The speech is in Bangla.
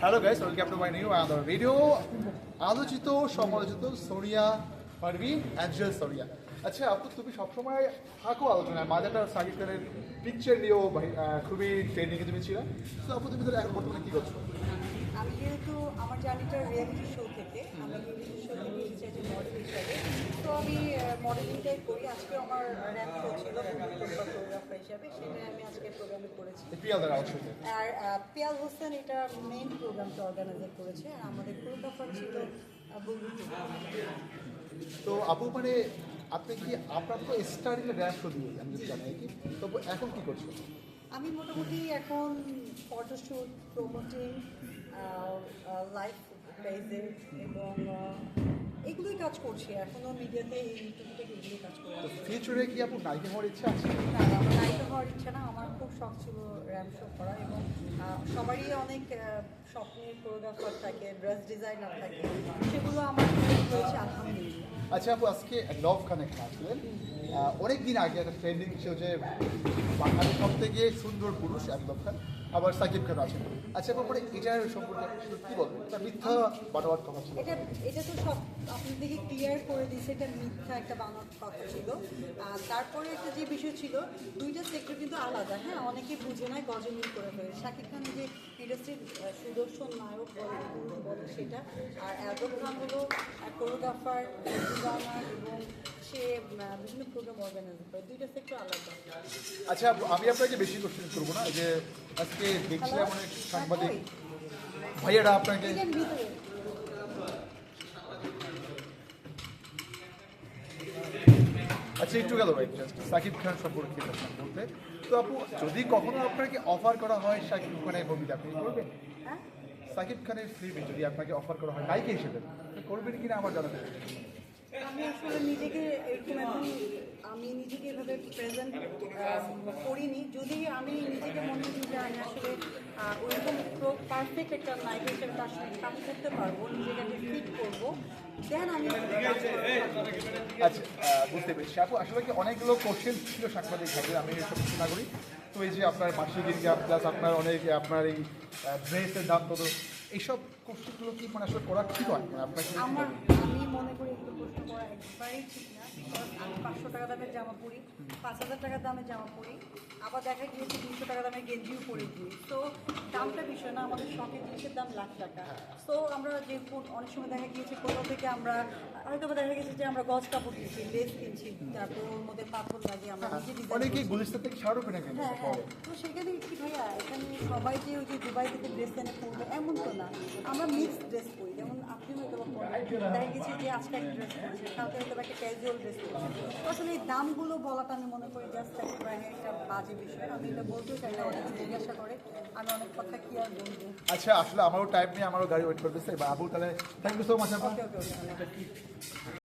Hello guys, welcome to my new another video. আলোচিত সমালোচিত সোনিয়া পারভিন অ্যাঞ্জেল সোনিয়া। আচ্ছা আপু, তুমি সবসময় থাকো আলোচনায়, মাঝেটা সাকিব খানের পিকচার নিয়েও খুবই ট্রেন্ডিংয়ে তুমি ছিল। তো আপু, তুমি তো এখন বর্তমানে কী করছো? আমি যেহেতু আমার জার্নিটা রিয়েলিটি শো থেকে, আমি রিয়েলিটি শো থেকে এসেছি যে মডেল হিসাবে। তো আমি মডেলিংটাই করি। আজকে আমার র্যাম্প শো ছিল কোরিওগ্রাফার হিসাবে, সেটাই আমি আজকে প্রোগ্রামে করেছি। আর পিয়াল হোসেন এটা মেইন প্রোগ্রামটা অর্গানাইজার করেছে, আর আমাদের কোরিওগ্রাফার ছিল বুলবুল। তো আপু, মানে আপনি কি আপনার তো স্টার্টিং র্যাম্প শো দিয়ে আমি যদি জানি কি, তো এখন কী করছো? আমি মোটামুটি এখন ফটোশ্যুট, প্রমোটিং, লাইভ পেজে এবং এগুলোই কাজ করছি। এখনও মিডিয়াতে এই ইউটিউব থেকে এগুলোই কাজ করি। ফিউচারে কি আপু নায়িকা হওয়ার ইচ্ছা আছে? না, আমার নায়িকা হওয়ার ইচ্ছা না। আমার খুব শখ ছিল র্যাম্প শো করা, এবং সবারই অনেক স্বপ্নের কোরিওগ্রাফার থাকে, ড্রেস ডিজাইনার থাকে, সেগুলো আমার হয়েছে আলহামদুলিল্লাহ। আচ্ছা আপু, আজকে লভ কানেক্ট আসলেন। অনেক দিন আগে একটা ট্রেন্ডিং ছিল যে বাঙালির সব থেকে সুন্দর পুরুষ একদম খান, আবার সাকিব খান আছেন। আচ্ছা আপু, মানে এটার সম্পর্কে কী বলবো? এটা মিথ্যা বানোয়াট কথা ছিল? এটা তো সব আপনাদেরকে ক্লিয়ার করে দিয়েছে, এটা মিথ্যা একটা বানোয়াট কথা ছিল। তারপরে একটা যে বিষয় ছিল, দুইটা সেক্টর কিন্তু আলাদা। হ্যাঁ, অনেকে বুঝে নাই, গজমিল করে ফেলে। শাকিব খান যে ইন্ডাস্ট্রির সুদর্শন নায়ক বলে সেটা, আর অ্যাডম খান হলো কোরিওগ্রাফার, ডিজাইনার, এবং সে বিভিন্ন প্রোগ্রাম অর্গানাইজ করে। দুইটা সেক্টর আলাদা। আচ্ছা আপু, আমি আপনাকে বেশি কোশ্চেন করবো না। যে আজকে দেখছিলাম অনেক সাংবাদিক ভাইয়ারা আপনাকে, আচ্ছা একটু গেল ভাই, সাকিব খান সম্পর্কে বলতে। তো আপু, যদি কখনো আপনাকে অফার করা হয় সাকিব খানের ভূমিকা, আপনি করবেন? সাকিব খানের ফিল্মে যদি আপনাকে অফার করা হয় নায়িকা হিসেবে, করবেন কিনা আমার জানা নেই। আমি আসলে নিজেকে এরকম এখন আমি নিজেকে এভাবে প্রেজেন্ট করিনি। যদি আমি নিজেকে মনে করি যে আমি আসলে ওইরকম পারফেক্ট একটা নায়িকা হিসেবে তার সঙ্গে কাজ করতে পারবো, নিজেকে আমি ফিট করবো, দেন আমি আচ্ছা, বুঝতে পেরেছি আপু। আসলে কি অনেকগুলো কোশ্চেন ছিল সাংবাদিক ভাবে, আমি এসব না করি। তো এই যে আপনার বার্ষিক ইনকাম প্লাস আপনার অনেক আপনার এই ড্রেসের দাম কত, এইসব কোশ্চেনগুলো কি মানে আসলে করা ঠিক হয়? মানে আপনাকে আমি মনে করি এগুলো প্রশ্ন করা একবারেই ঠিক না। আমি 500 টাকা দামের জামা পরি, 5000 টাকা দামের জামা পরি, আবার দেখা গিয়েছে 200 টাকা দামের গেঞ্জিও পরে দিই। তো দামটা বিষয় না, আমাদের শখের জিনিসের দাম লাখ টাকা। তো আমরা যে অনেক সময় দেখা গিয়েছে কোথাও থেকে আমরা হয়তো দেখা গেছে যে আমরা গজ কাপড় কিনছি, লেস কিনছি, তারপর ওর মধ্যে পাথর লাগিয়ে আমরা নিজে ডিজাইন। অনেকেই গুলিস্তান থেকে শাহরুখ কেনা কেন? হ্যাঁ, তো সেখানে কি ভাইয়া, এখানে সবাই যে ওই যে দুবাই থেকে ড্রেস এনে পরবে এমন তো না। আমরা মিক্সড ড্রেস পরি, যেমন আপনি হয়তো দেখা গেছে যে আজকে একটা ড্রেস পরছে, কালকে হয়তো একটা ক্যাজুয়াল ড্রেস পরছে। তো আসলে এই দামগুলো বলাটা আমি মনে করি জাস্ট একটা বাজে বিষয়। আমি এটা বলতেও চাই না, অনেকে জিজ্ঞাসা করে, আমি অনেক কথা কি আর বলবো। আচ্ছা, আসলে আমারও টাইম নেই, আমারও গাড়ি ওয়েট করতেছে। বা আপু, তাহলে thank you so much. Okay.